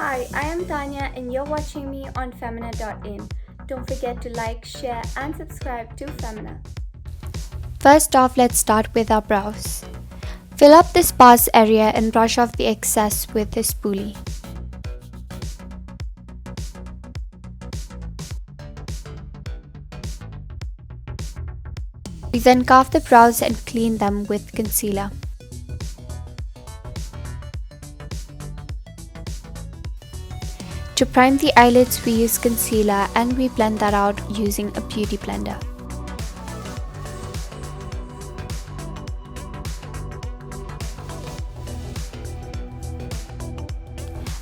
Hi, I am Tanya and you're watching me on Femina.in. Don't forget to like, share and subscribe to Femina. First off, let's start with our brows. Fill up the sparse area and brush off the excess with the spoolie. We then carve the brows and clean them with concealer. To prime the eyelids, we use concealer and we blend that out using a beauty blender.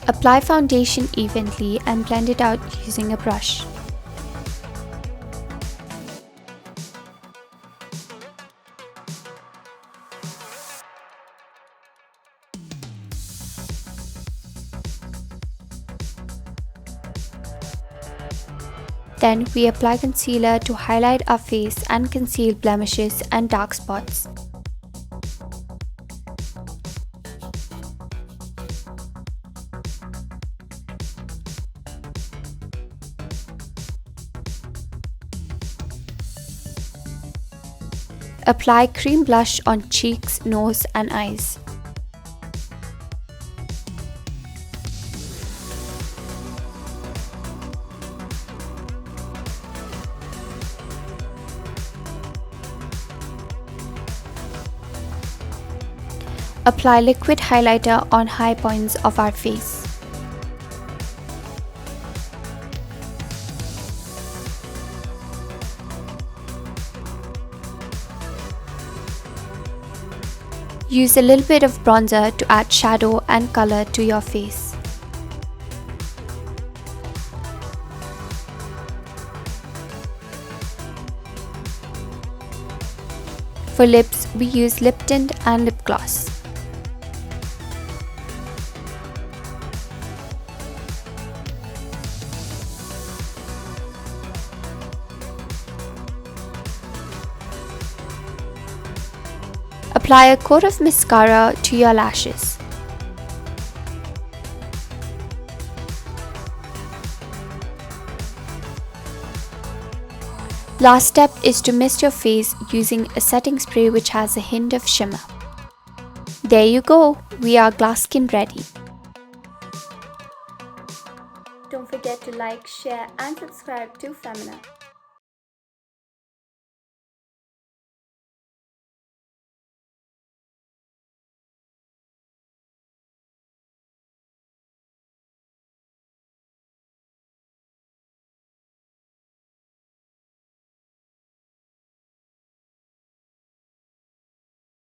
Apply foundation evenly and blend it out using a brush. Then we apply concealer to highlight our face and conceal blemishes and dark spots. Apply cream blush on cheeks, nose and eyes. Apply liquid highlighter on high points of our face. Use a little bit of bronzer to add shadow and color to your face. For lips, we use lip tint and lip gloss. Apply a coat of mascara to your lashes. Last step is to mist your face using a setting spray which has a hint of shimmer. There you go, we are glass skin ready. Don't forget to like, share and subscribe to Femina.